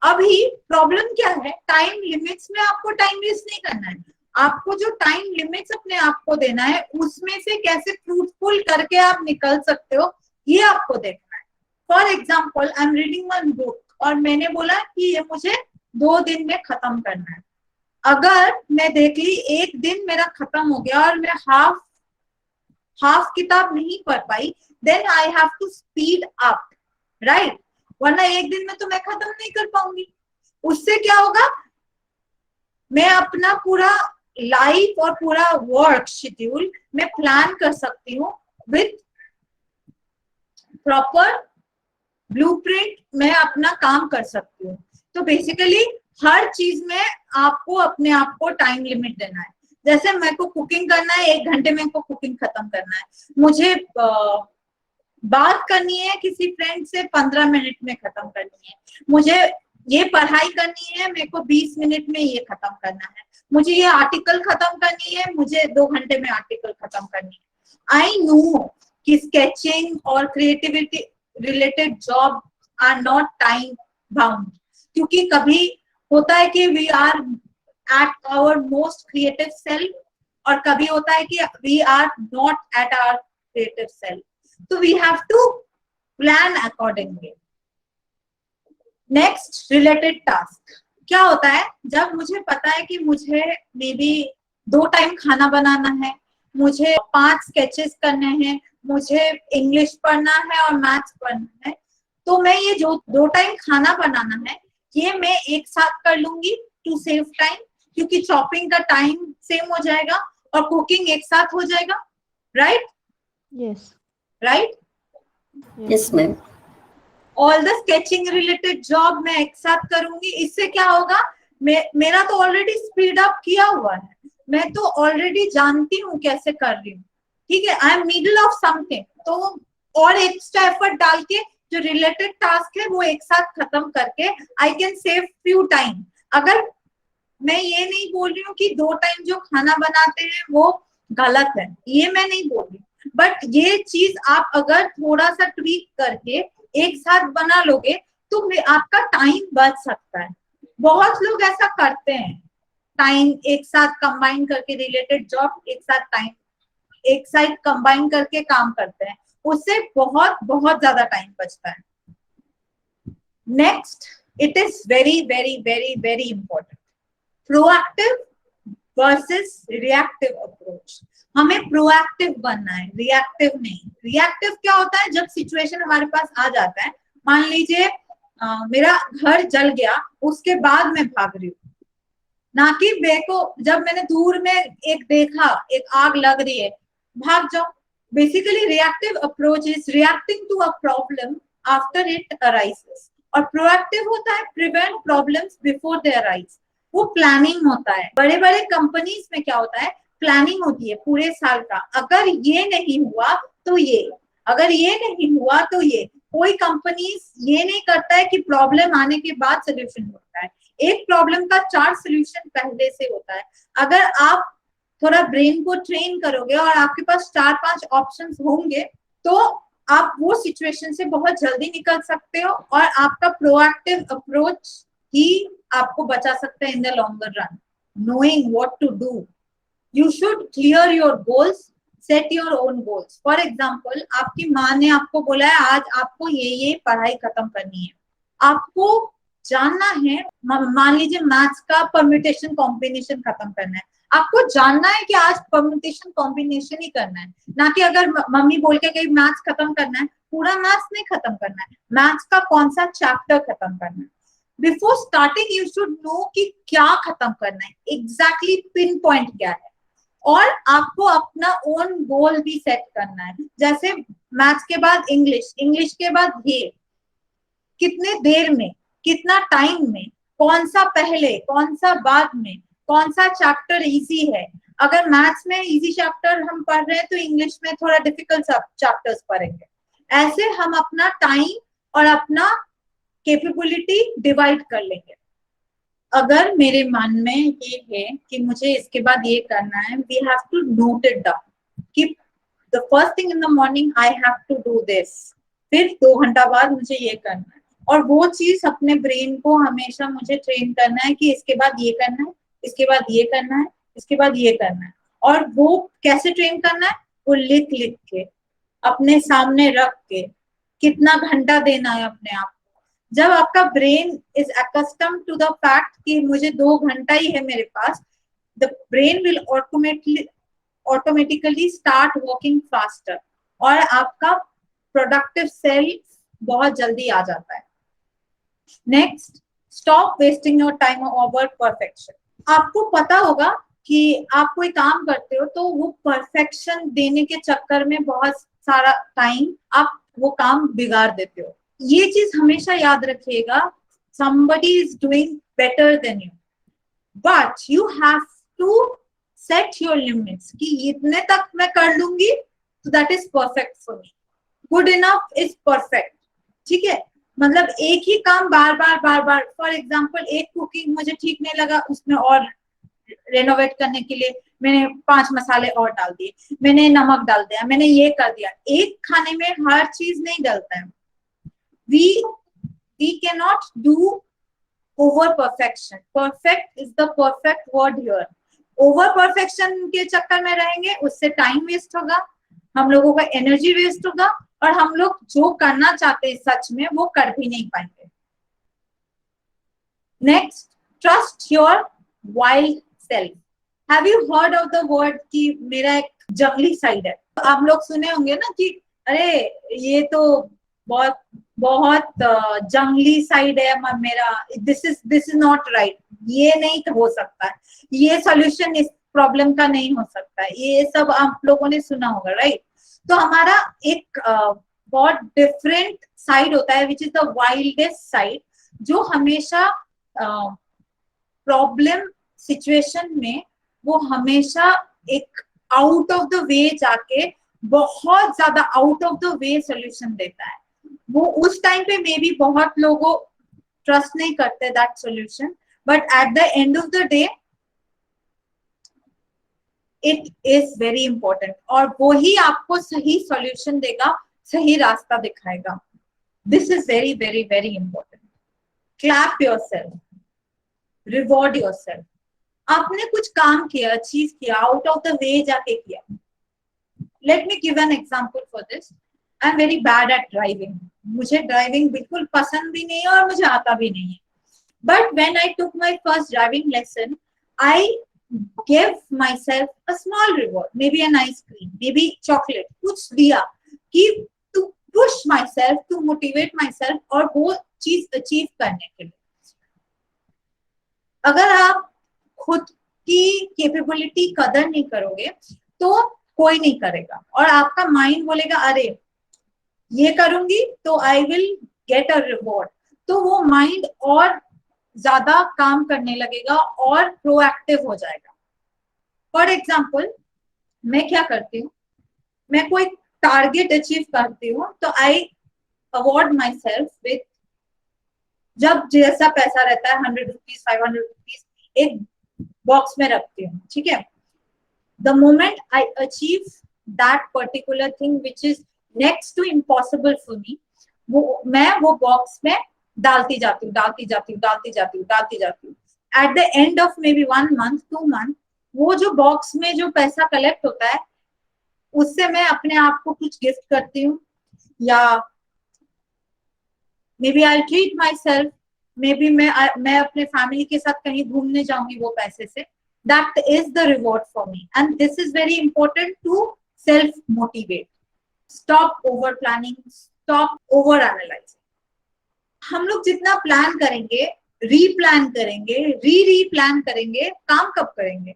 अभी प्रॉब्लम क्या है? टाइम लिमिट्स में आपको टाइम वेस्ट नहीं करना है, आपको जो टाइम लिमिट्स अपने आप को देना है उसमें से कैसे फ्रूटफुल करके आप निकल सकते हो, ये आपको देखना है। For example, I am reading one book और मैंने बोला कि ये मुझे 2 दिन में खत्म करना है। अगर मैं देख ली 1 दिन मेरा खत्म हो गया और मैं हाफ किताब नहीं पढ़ पाई, then I have to speed up, right? वरना 1 दिन में तो मैं खत्म नहीं कर पाऊंगी। उससे क्या होगा? मैं अपना पूरा लाइफ और पूरा वर्क शेड्यूल मैं प्लान कर सकती हूँ विथ प्रॉपर ब्लूप्रिंट। मैं अपना काम कर सकती हूँ। तो बेसिकली हर चीज में आपको अपने आप को टाइम लिमिट देना है। जैसे मेरे को कुकिंग करना है, 1 घंटे में को कुकिंग खत्म करना है। मुझे बात करनी है किसी फ्रेंड से, 15 मिनट में खत्म करनी है। मुझे ये पढ़ाई करनी है, मेरे को 20 मिनट में ये खत्म करना है। मुझे ये आर्टिकल खत्म करनी है, मुझे 2 घंटे में आर्टिकल खत्म करनी है। आई नो कि स्केचिंग और creativity related job are not time bound, क्योंकि कभी होता है कि we are at our most creative self और कभी होता है कि we are not at our creative self. तो we have to plan accordingly. Next, related task. क्या होता है जब मुझे पता है कि मुझे मे बी 2 टाइम खाना बनाना है, मुझे 5 स्केचेस करने हैं, मुझे इंग्लिश पढ़ना है और मैथ्स पढ़ना है, तो मैं ये जो 2 टाइम खाना बनाना है ये मैं एक साथ कर लूंगी टू सेव टाइम, क्योंकि चॉपिंग का टाइम सेम हो जाएगा और कुकिंग एक साथ हो जाएगा, right? Yes. Right? Yes, ma'am. All the sketching related job मैं एक साथ करूंगी, इससे क्या होगा, मेरा तो ऑलरेडी स्पीड अप किया हुआ है, मैं तो ऑलरेडी जानती हूँ कैसे कर रही हूँ, ठीक है, I am middle of something, तो और एक्स्ट्रा एफर्ट डाल के जो रिलेटेड टास्क है वो एक साथ खत्म करके I can save few time. अगर मैं ये नहीं बोल रही हूँ कि 2 टाइम जो खाना बनाते हैं वो गलत है, ये मैं नहीं बोल रही, बट ये चीज आप अगर थोड़ा सा ट्वीक करके एक साथ बना लोगे तो आपका टाइम बच सकता है। बहुत लोग ऐसा करते हैं, टाइम एक साथ कंबाइन करके रिलेटेड जॉब एक साथ कंबाइन करके काम करते हैं, उससे बहुत बहुत ज्यादा टाइम बचता है। Next, it is very very very very important, proactive versus reactive approach. हमें प्रोएक्टिव बनना है, रिएक्टिव नहीं। रिएक्टिव क्या होता है, जब सिचुएशन हमारे पास आ जाता है, मान लीजिए मेरा घर जल गया, उसके बाद मैं भाग रही हूँ, ना कि जब मैंने दूर में एक देखा एक आग लग रही है भाग जाओ। Basically reactive approach is reacting to a problem after it arises, और प्रोएक्टिव होता है prevent problems before they arise. वो प्लानिंग होता है। बड़े बड़े कंपनीज में क्या होता है, प्लानिंग होती है पूरे साल का, अगर ये नहीं हुआ तो ये, अगर ये नहीं हुआ तो ये। कोई कंपनीज ये नहीं करता है कि प्रॉब्लम आने के बाद सोल्यूशन होता है, एक प्रॉब्लम का 4 सोल्यूशन पहले से होता है। अगर आप थोड़ा ब्रेन को ट्रेन करोगे और आपके पास 4-5 ऑप्शंस होंगे तो आप वो सिचुएशन से बहुत जल्दी निकल सकते हो, और आपका प्रोएक्टिव अप्रोच ही आपको बचा सकता है in the longer run. Knowing what to do, you should clear your goals, set your own goals. For example, आपकी माँ ने आपको बोला है आज आपको ये पढ़ाई खत्म करनी है, आपको जानना है, मान लीजिए मैथ्स का परम्यूटेशन कॉम्बिनेशन खत्म करना है, आपको जानना है कि आज परम्यूटेशन कॉम्बिनेशन ही करना है, ना कि अगर मम्मी बोल के कहीं मैथ्स खत्म करना है, पूरा मैथ्स नहीं खत्म करना है, मैथ्स का कौन सा चैप्टर खत्म करना है। Before starting you should know कि क्या खत्म करना है, एग्जैक्टली पिन पॉइंट क्या है, और आपको अपना ओन गोल भी सेट करना है। जैसे मैथ्स के बाद इंग्लिश, इंग्लिश के बाद ये, कितने देर में, कितना टाइम में, कौन सा पहले कौन सा बाद में, कौन सा चैप्टर इजी है। अगर मैथ्स में इजी चैप्टर हम पढ़ रहे हैं तो इंग्लिश में थोड़ा डिफिकल्ट चैप्टर्स पढ़ेंगे। ऐसे हम अपना टाइम और अपना कैपेबिलिटी डिवाइड कर लेंगे। अगर मेरे मन में ये है कि मुझे इसके बाद ये करना है, we have to note it down कि the first thing in the morning I have to do this, फिर 2 घंटा बाद मुझे ये करना है, और वो चीज अपने ब्रेन को हमेशा मुझे ट्रेन करना है कि इसके बाद ये करना है, इसके बाद ये करना है, इसके बाद ये करना है। और वो कैसे ट्रेन करना है, वो लिख लिख के अपने सामने रख के, कितना घंटा देना है अपने आप। जब आपका brain is accustomed to the fact कि मुझे 2 घंटा ही है मेरे पास, the brain will automatically start working faster, और आपका प्रोडक्टिव सेल बहुत जल्दी आ जाता है। Next, stop wasting your time over perfection. आपको पता होगा कि आप कोई काम करते हो तो वो परफेक्शन देने के चक्कर में बहुत सारा टाइम आप वो काम बिगाड़ देते हो। ये चीज हमेशा याद रखिएगा, somebody is doing better than you, but you have to set your limits कि इतने तक मैं कर लूंगी तो that is perfect for me, good enough is perfect, ठीक है। मतलब एक ही काम बार बार, फॉर एग्जाम्पल एक कुकिंग मुझे ठीक नहीं लगा, उसमें और रेनोवेट करने के लिए मैंने 5 मसाले और डाल दिए, मैंने नमक डाल दिया, मैंने ये कर दिया। एक खाने में हर चीज नहीं डलता है। We cannot do over perfection. Perfect is the perfect word here. Over perfection के चक्कर में रहेंगे, उससे टाइम वेस्ट होगा, हम लोगों का एनर्जी वेस्ट होगा, और हम लोग जो करना चाहते हैं सच में वो कर भी नहीं पाएंगे। Next, trust your wild self. Have you heard of the word कि मेरा एक जंगली साइड है? आप लोग सुने होंगे ना कि अरे ये तो बहुत जंगली साइड है मेरा, दिस इज नॉट राइट। ये नहीं हो सकता है, ये सॉल्यूशन इस प्रॉब्लम का नहीं हो सकता है, ये सब आप लोगों ने सुना होगा, राइट? तो हमारा एक बहुत डिफरेंट साइड होता है which is the wildest side, जो हमेशा प्रॉब्लम सिचुएशन में वो हमेशा एक आउट ऑफ द वे जाके बहुत ज्यादा out of the way solution देता है। वो उस टाइम पे मे बी बहुत लोगों ट्रस्ट नहीं करते that solution, but at the end of the day it is very important, और वो ही आपको सही सॉल्यूशन देगा, सही रास्ता दिखाएगा। This is very very very important. Clap yourself, reward yourself. आपने कुछ काम किया, अचीव किया, आउट ऑफ द वे जाके किया। Let me give an example for this. I am very bad at driving. मुझे ड्राइविंग बिल्कुल पसंद भी नहीं है और मुझे आता भी नहीं है। But when I took my first driving lesson, I gave myself a small reward, maybe an ice cream, maybe chocolate, कुछ दिया कि to push myself, to motivate myself और वो चीज अचीव करने के लिए। अगर आप खुद की कैपेबिलिटी कदर नहीं करोगे तो कोई नहीं करेगा, और आपका माइंड बोलेगा अरे ये करूंगी तो I will get a reward, तो वो माइंड और ज्यादा काम करने लगेगा और प्रोएक्टिव हो जाएगा। फॉर एग्जाम्पल, मैं क्या करती हूँ, मैं कोई टारगेट अचीव करती हूँ तो आई अवॉर्ड माई सेल्फ विथ, जब जैसा पैसा रहता है 100 रुपीज 500 रुपीज एक बॉक्स में रखती हूँ, ठीक है। The moment I achieve that particular thing which is next to impossible for me, वो मैं वो बॉक्स में डालती जाती हूँ, डालती जाती हूँ, डालती जाती हूँ, डालती जाती हूँ। Eight the end of may be 1 month 2 month, वो जो बॉक्स में जो पैसा कलेक्ट होता है उससे मैं अपने आप को कुछ गिफ्ट करती हूँ, या maybe I treat myself, maybe मैं अपने फैमिली के साथ कहीं घूमने जाऊंगी वो पैसे से। That is the reward for me, and this is very important to self motivate. Stop over planning, stop over analyzing. हम लोग जितना प्लान करेंगे, रीप्लान करेंगे, री प्लान करेंगे, काम कब करेंगे?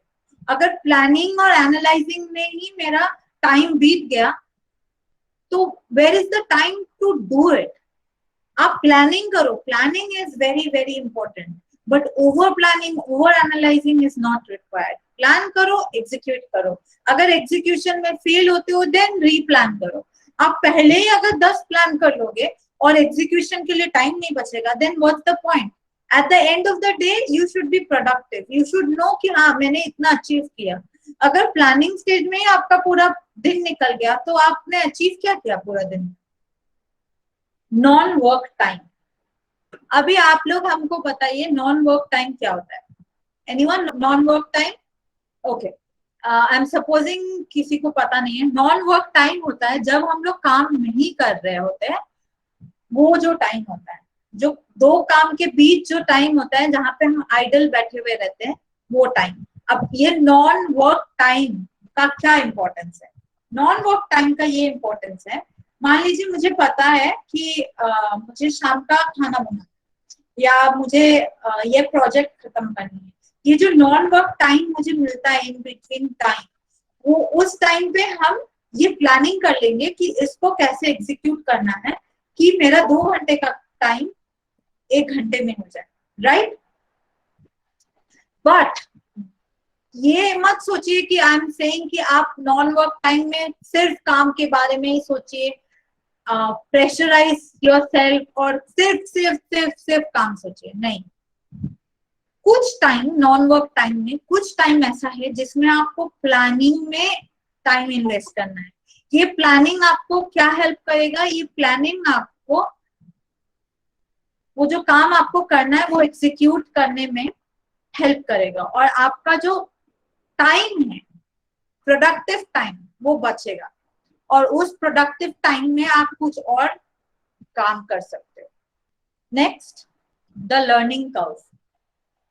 अगर प्लानिंग और एनालाइजिंग में ही मेरा टाइम बीत गया तो where is the time to do it? आप प्लानिंग करो, planning is very very important, but over planning, over analyzing is not required. Plan करो, एग्जीक्यूट करो। अगर एग्जीक्यूशन में फेल होते हो देन रीप्लान करो। आप पहले ही अगर 10 प्लान कर लोगे और एग्जीक्यूशन के लिए टाइम नहीं बचेगा, then what's the point? At the end of the day you should be productive, you should know कि हाँ मैंने इतना अचीव किया। अगर प्लानिंग स्टेज में ही आपका पूरा दिन निकल गया तो आपने अचीव क्या किया पूरा दिन? Non work time. अभी आप लोग हमको बताइए नॉन वर्क टाइम क्या होता है? Anyone? Non work time, okay, I am supposing किसी को पता नहीं है। नॉन वर्क टाइम होता है जब हम लोग काम नहीं कर रहे होते हैं, वो जो टाइम होता है, जो दो काम के बीच जो टाइम होता है जहां पे हम आइडल बैठे हुए रहते हैं, वो टाइम। अब ये नॉन वर्क टाइम का क्या इंपॉर्टेंस है? नॉन वर्क टाइम का ये इंपॉर्टेंस है, मान लीजिए मुझे पता है कि मुझे शाम का खाना बनाना या मुझे ये प्रोजेक्ट खत्म करनी है। ये जो नॉन वर्क टाइम मुझे मिलता है इन बिटवीन टाइम, वो उस टाइम पे हम ये प्लानिंग कर लेंगे कि इसको कैसे एग्जीक्यूट करना है कि मेरा 2 घंटे का टाइम 1 घंटे में हो जाए, राइट? बट ये मत सोचिए कि आई एम सेइंग कि आप नॉन वर्क टाइम में सिर्फ काम के बारे में ही सोचिए, प्रेशराइज योरसेल्फ और सिर्फ काम सोचिए। नहीं, कुछ टाइम नॉन वर्क टाइम में, कुछ टाइम ऐसा है जिसमें आपको प्लानिंग में टाइम इन्वेस्ट करना है। ये प्लानिंग आपको क्या हेल्प करेगा? ये प्लानिंग आपको वो जो काम आपको करना है वो एग्जीक्यूट करने में हेल्प करेगा, और आपका जो टाइम है, प्रोडक्टिव टाइम, वो बचेगा, और उस प्रोडक्टिव टाइम में आप कुछ और काम कर सकते हो। Next, the learning curve.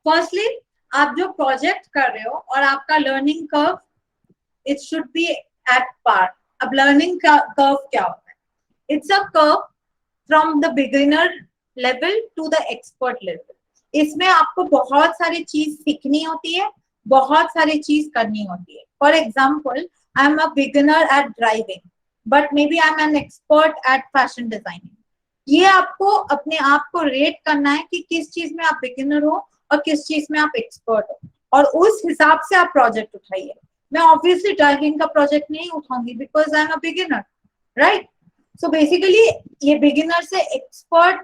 Firstly, आप जो प्रोजेक्ट कर रहे हो और आपका learning curve, it should be at par. अब लर्निंग कर्व क्या होता है? It's a curve from the beginner level to the expert level. इसमें आपको बहुत सारी चीज सीखनी होती है, बहुत सारी चीज करनी होती है. For example, I am a beginner at driving, but maybe I am an expert at fashion designing. ये आपको अपने आप को रेट करना है कि किस चीज में आप बिगिनर हो और किस चीज में आप एक्सपर्ट हो, और उस हिसाब से आप प्रोजेक्ट उठाइए. मैं ऑब्वियसली ड्राइविंग का प्रोजेक्ट नहीं उठाऊंगी because I am a beginner, right. So basically ये बिगिनर से एक्सपर्ट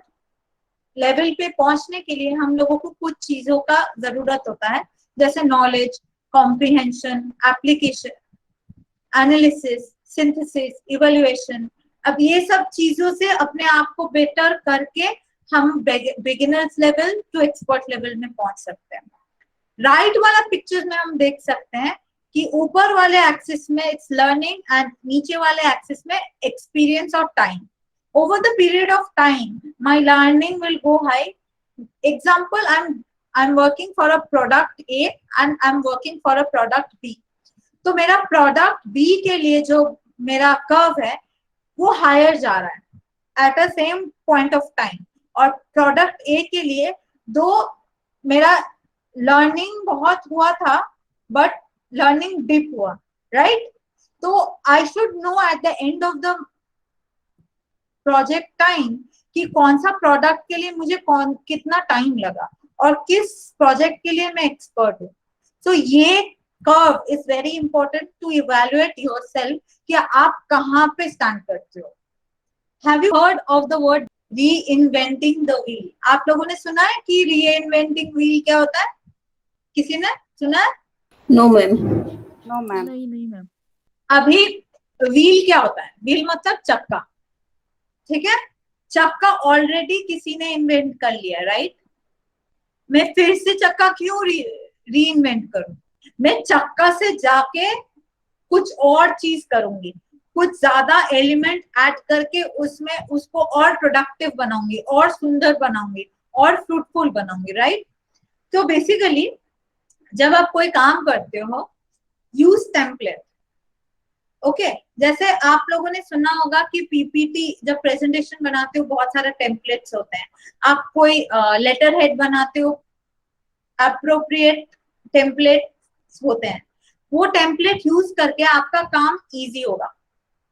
लेवल पे पहुंचने के लिए हम लोगों को कुछ चीजों का जरूरत होता है, जैसे knowledge, comprehension, application, analysis, synthesis, evaluation. अब ये सब चीजों से अपने आप को बेटर करके हम beginners level to expert level में पहुंच सकते हैं. राइट वाला पिक्चर में हम देख सकते हैं कि ऊपर वाले एक्सिस में इट्स लर्निंग एंड नीचे वाले एक्सिस में एक्सपीरियंस और time. Over the period of time, my learning will go high. Example, I'm working for a product A and I'm working for a product B. तो मेरा product B के लिए जो मेरा कर्व है वो हायर जा रहा है at a same point of time, और प्रोडक्ट A के लिए दो मेरा लर्निंग बहुत हुआ था बट लर्निंग डिप हुआ, राइट. तो I should know at the end of the project time कि कौन सा प्रोडक्ट के लिए मुझे कितना टाइम लगा और किस प्रोजेक्ट के लिए मैं एक्सपर्ट हूँ. सो ये curve is very important to evaluate yourself कि आप कहाँ पे स्टैंड करते हो. Have you heard of the word reinventing the wheel? आप लोगों ने सुना है कि रीइन्वेंटिंग व्हील क्या होता है? किसी ने सुना है? No, ma'am. No ma'am. नहीं मैम. अभी व्हील क्या होता है? व्हील मतलब चक्का, ठीक है. चक्का ऑलरेडी किसी ने इन्वेंट कर लिया, राइट. मैं फिर से चक्का क्यों रीइन्वेंट करूं? मैं चक्का से जाके कुछ और चीज करूंगी, कुछ ज्यादा एलिमेंट ऐड करके उसमें उसको और प्रोडक्टिव बनाऊंगी, और सुंदर बनाऊंगी, और फ्रूटफुल बनाऊंगी, राइट. तो बेसिकली जब आप कोई काम करते हो, यूज टेम्पलेट. ओके, जैसे आप लोगों ने सुना होगा कि पीपीटी जब प्रेजेंटेशन बनाते हो बहुत सारे टेम्पलेट्स होते हैं. आप कोई लेटर हेड बनाते हो, अप्रोप्रिएट टेम्पलेट्स होते हैं. वो टेम्पलेट यूज करके आपका काम इजी होगा.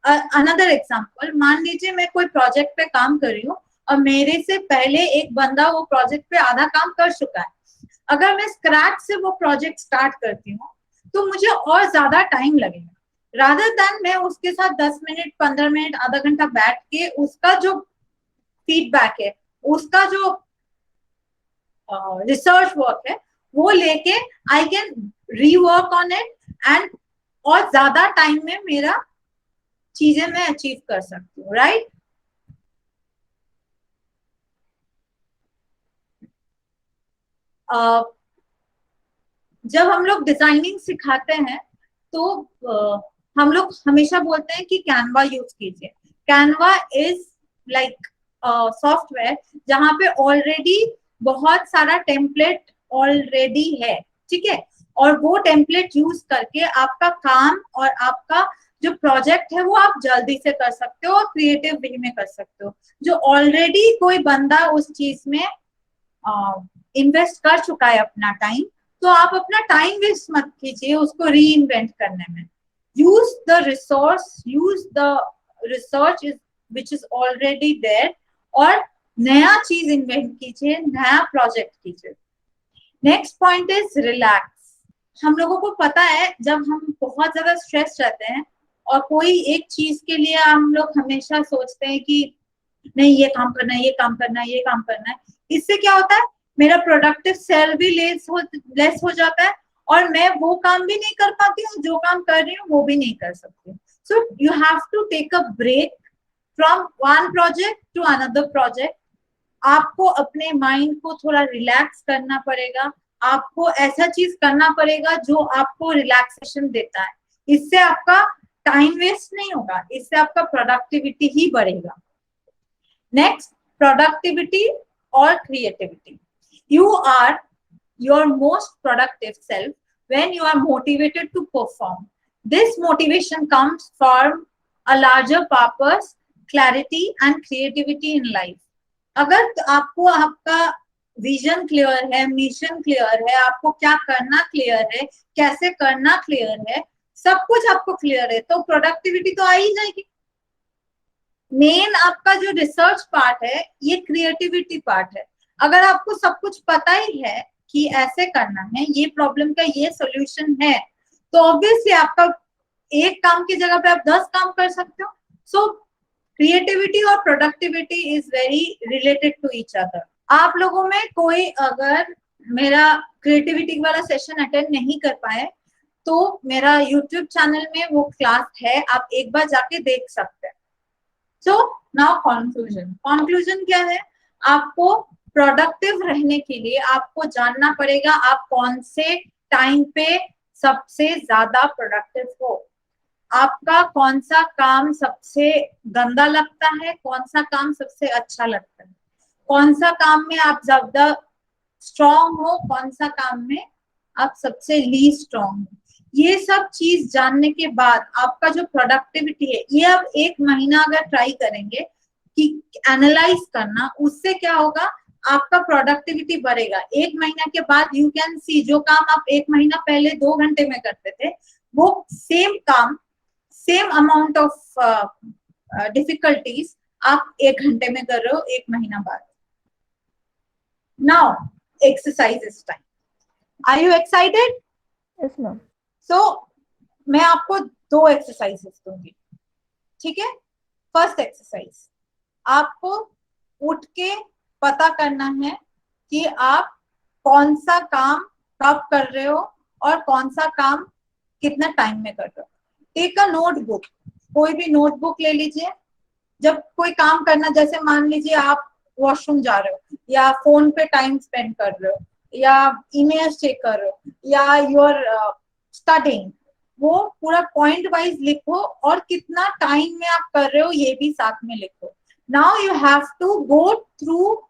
अनदर एग्जांपल, मान लीजिए मैं कोई प्रोजेक्ट पे काम कर रही हूँ और मेरे से पहले एक बंदा वो प्रोजेक्ट पे आधा काम कर चुका है. अगर मैं स्क्रैच से वो प्रोजेक्ट स्टार्ट करती हूँ तो मुझे और ज्यादा टाइम लगेगा, रादर देन मैं उसके साथ 10 मिनट, 15 मिनट, आधा घंटा बैठ के उसका जो फीडबैक है, उसका जो रिसर्च वर्क है वो लेके I can rework on it and और ज्यादा टाइम में मेरा चीजें मैं अचीव कर सकती हूँ, राइट. जब हम लोग डिजाइनिंग सिखाते हैं तो हम लोग हमेशा बोलते हैं कि कैनवा यूज कीजिए. कैनवा इज लाइक सॉफ्टवेयर जहां पे ऑलरेडी बहुत सारा टेम्पलेट ऑलरेडी है, ठीक है. और वो टेम्पलेट यूज करके आपका काम और आपका जो प्रोजेक्ट है वो आप जल्दी से कर सकते हो और क्रिएटिव वे में कर सकते हो. जो ऑलरेडी कोई बंदा उस चीज में इन्वेस्ट कर चुका है अपना टाइम, तो आप अपना टाइम वेस्ट मत कीजिए उसको री इन्वेंट करने में. Use the resource, use the research which is already there, और नया चीज इन्वेंट कीजिए, नया प्रोजेक्ट कीजिए. Next point is relax. हम लोगों को पता है जब हम बहुत ज्यादा स्ट्रेस रहते हैं और कोई एक चीज के लिए हम लोग हमेशा सोचते हैं कि नहीं ये काम करना है, ये काम करना है, ये काम करना है, इससे क्या होता है मेरा प्रोडक्टिव सेल भी लेस हो जाता है और मैं वो काम भी नहीं कर पाती हूँ, जो काम कर रही हूँ वो भी नहीं कर सकती. So you have to take a break from one project to another project. आपको अपने माइंड को थोड़ा रिलैक्स करना पड़ेगा, आपको ऐसा चीज करना पड़ेगा जो आपको रिलैक्सेशन देता है. इससे आपका टाइम वेस्ट नहीं होगा, इससे आपका प्रोडक्टिविटी ही बढ़ेगा. नेक्स्ट, प्रोडक्टिविटी और creativity. You are your most productive self when you are motivated to perform. This motivation comes from a larger purpose, clarity and creativity in life. अगर आपको आपका विजन क्लियर है, मिशन क्लियर है, आपको क्या करना clear है, कैसे करना क्लियर है, सब कुछ आपको क्लियर है, तो प्रोडक्टिविटी तो आ ही जाएगी। मेन आपका जो रिसर्च पार्ट है ये क्रिएटिविटी पार्ट है। अगर आपको सब कुछ पता ही है कि ऐसे करना है, ये प्रॉब्लम का ये सोल्यूशन है, तो ऑब्वियसली आपका एक काम की जगह पे आप 10 काम कर सकते हो। सो क्रिएटिविटी और productivity is very related to each other. आप लोगों में कोई अगर मेरा क्रिएटिविटी वाला सेशन अटेंड नहीं कर पाए तो मेरा यूट्यूब चैनल में वो क्लास है, आप एक बार जाके देख सकते हैं। सो नाउ कंक्लूजन क्या है? आपको प्रोडक्टिव रहने के लिए आपको जानना पड़ेगा आप कौन से टाइम पे सबसे ज्यादा प्रोडक्टिव हो, आपका कौन सा काम सबसे गंदा लगता है, कौन सा काम सबसे अच्छा लगता है, कौन सा काम में आप ज्यादा स्ट्रॉन्ग हो, कौन सा काम में आप सबसे लीस्ट स्ट्रॉन्ग हो। ये सब चीज जानने के बाद आपका जो प्रोडक्टिविटी है, ये आप 1 महीना अगर ट्राई करेंगे कि एनालाइज करना, उससे क्या होगा, आपका प्रोडक्टिविटी बढ़ेगा। 1 महीना के बाद यू कैन सी जो काम आप 1 महीना पहले 2 घंटे में करते थे, वो सेम काम, सेम अमाउंट ऑफ डिफिकल्टीज आप 1 घंटे में कर रहे हो 1 महीना बाद। Now exercise is time. Are you excited? Yes ma'am. So मैं आपको 2 एक्सरसाइजेस दूंगी, ठीक है? फर्स्ट एक्सरसाइज, आपको उठ के पता करना है कि आप कौन सा काम कब कर रहे हो और कौन सा काम कितना टाइम में कर रहे हो। टेक अ नोटबुक, कोई भी नोटबुक ले लीजिए। जब कोई काम करना, जैसे मान लीजिए आप वॉशरूम जा रहे हो या फोन पे टाइम स्पेंड कर रहे हो या ईमेल चेक कर रहे हो या यूर स्टडिंग, वो पूरा पॉइंट वाइज लिखो और कितना टाइम में आप कर रहे हो ये भी साथ में लिखो। Now you have to go through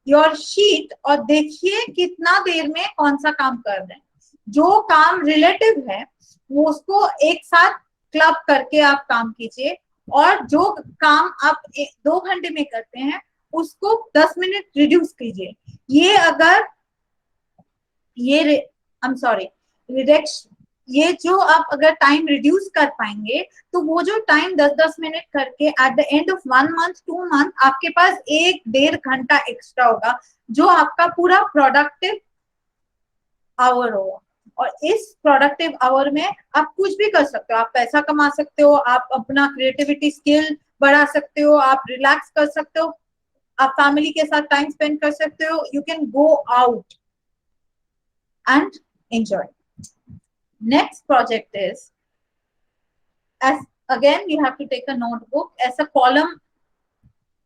your sheet और देखिए कितना देर में कौन सा काम कर रहे हैं। जो काम रिलेटिव है वो उसको एक साथ क्लब करके आप काम कीजिए, और जो काम आप 2 घंटे में करते हैं उसको 10 मिनट रिड्यूस कीजिए। ये अगर ये ये जो आप अगर टाइम रिड्यूस कर पाएंगे तो वो जो टाइम 10-10 मिनट करके eight the end of 1 month 2 month आपके पास 1-1.5 घंटा एक्स्ट्रा होगा, जो आपका पूरा प्रोडक्टिव आवर होगा। और इस प्रोडक्टिव आवर में आप कुछ भी कर सकते हो, आप पैसा कमा सकते हो, आप अपना क्रिएटिविटी स्किल बढ़ा सकते हो, आप रिलैक्स कर सकते हो, आप फैमिली के साथ टाइम स्पेंड कर सकते हो, you can go out and enjoy. Next project is, as again you have to take a notebook, ऐसा कॉलम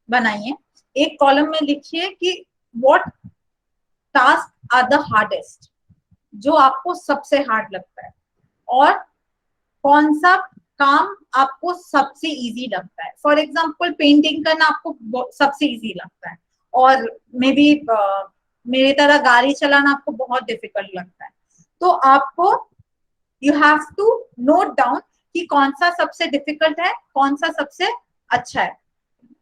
बनाइए। एक कॉलम में लिखिए कि what tasks are the hardest, जो आपको सबसे हार्ड लगता है, और कौन सा काम आपको सबसे इजी लगता है। फॉर एग्जाम्पल पेंटिंग करना आपको सबसे इजी लगता है, और मे बी मेरी तरह गाड़ी चलाना आपको बहुत डिफिकल्ट लगता है। तो आपको you have to note down कि कौन सा सबसे डिफिकल्ट है, कौन सा सबसे अच्छा है।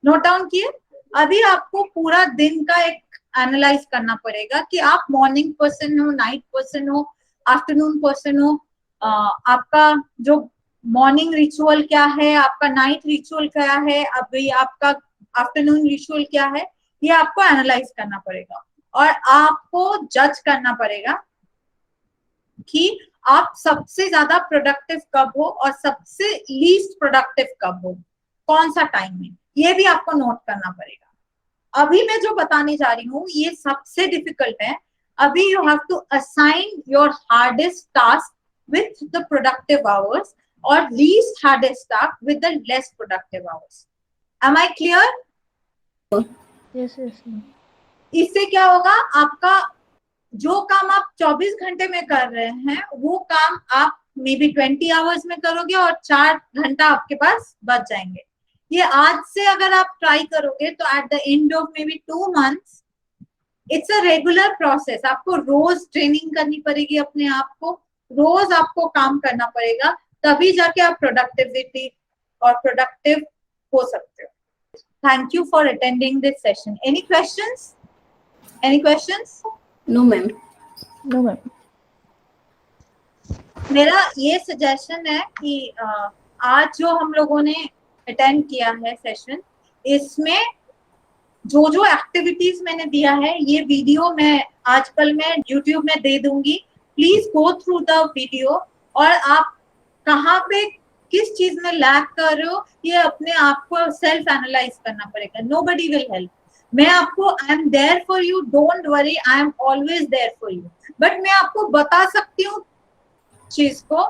नोट डाउन किए। अभी आपको पूरा दिन का एक एनालाइज करना पड़ेगा कि आप मॉर्निंग पर्सन हो, नाइट पर्सन हो, आफ्टरनून पर्सन हो, आपका जो मॉर्निंग रिचुअल क्या है, आपका नाइट रिचुअल क्या है, अभी आपका आफ्टरनून रिचुअल क्या है, ये आपको एनालाइज करना पड़ेगा। और आपको जज करना पड़ेगा कि आप सबसे ज्यादा प्रोडक्टिव कब हो और सबसे लीस्ट प्रोडक्टिव कब हो, कौन सा टाइम में, ये भी आपको नोट करना पड़ेगा। अभी मैं जो बताने जा रही हूँ ये सबसे डिफिकल्ट है। अभी you have to assign your hardest task with the productive hours और least hardest task with the less productive hours. Am I clear? Yes yes. इससे क्या होगा, आपका जो काम आप 24 घंटे में कर रहे हैं वो काम आप मे बी 20 आवर्स में करोगे और 4 घंटा आपके पास बच जाएंगे। ये आज से अगर आप ट्राई करोगे तो eight the end of may be 2 months, it's a regular process. आपको रोज ट्रेनिंग करनी पड़ेगी अपने आप को, रोज आपको काम करना पड़ेगा, तभी जाके आप प्रोडक्टिविटी और प्रोडक्टिव हो सकते हो। Thank you for attending this session. Any questions? Any questions? No, ma'am. No ma'am. मेरा ये सजेशन है कि आज जो हम लोगों ने अटेंड किया है सेशन, इसमें जो जो एक्टिविटीज मैंने दिया है, ये वीडियो मैं आजकल मैं YouTube में दे दूंगी. Please go through the video, और आप कहाँ पे किस चीज में लैग कर रहे हो, ये अपने आप को सेल्फ एनालाइज करना पड़ेगा. Nobody will help. मैं आपको, I am there for you, don't worry, I am always there for you. But मैं आपको बता सकती हूँ, चीज को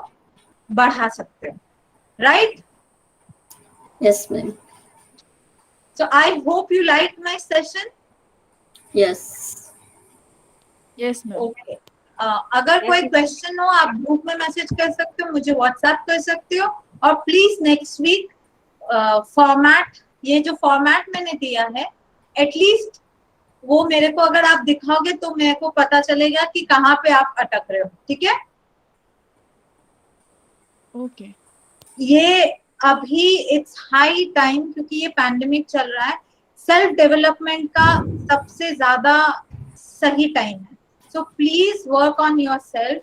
बढ़ा सकते हो. Right? Yes, ma'am. So I hope you liked my session. Yes. Yes, ma'am. Okay. अगर कोई क्वेश्चन हो, आप ग्रुप में मैसेज कर सकते हो, मुझे व्हाट्सएप कर सकते हो. और प्लीज नेक्स्ट वीक फॉर्मेट, ये जो फॉर्मेट मैंने दिया है, एटलीस्ट वो मेरे को अगर आप दिखाओगे तो मेरे को पता चलेगा कि कहाँ पे आप अटक रहे हो. ठीक है? Okay. ये अभी इट्स हाई टाइम, क्योंकि ये पैंडेमिक चल रहा है, सेल्फ डेवलपमेंट का सबसे ज्यादा सही टाइम है. So please work on your self,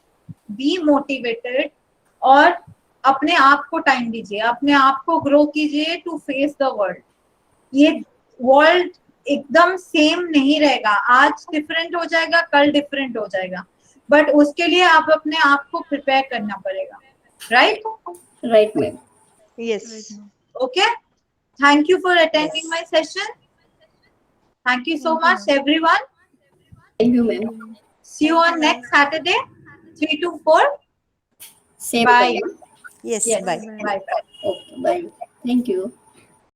be motivated, और अपने आप को टाइम दीजिए, अपने आप को ग्रो कीजिए टू फेस द वर्ल्ड. ये वर्ल्ड एकदम सेम नहीं रहेगा. आज डिफरेंट हो जाएगा, कल डिफरेंट हो जाएगा, बट उसके लिए आप अपने आप को प्रिपेयर करना पड़ेगा. Right? Right, ma'am. Yes. Right, ma'am. Okay. Thank you for attending my session. Thank you so much, everyone. Thank you, ma'am. See you on next Saturday, 3 to 4. Same Bye. time. Yes. Yes. Bye. Bye. Bye. Okay, bye. Thank you.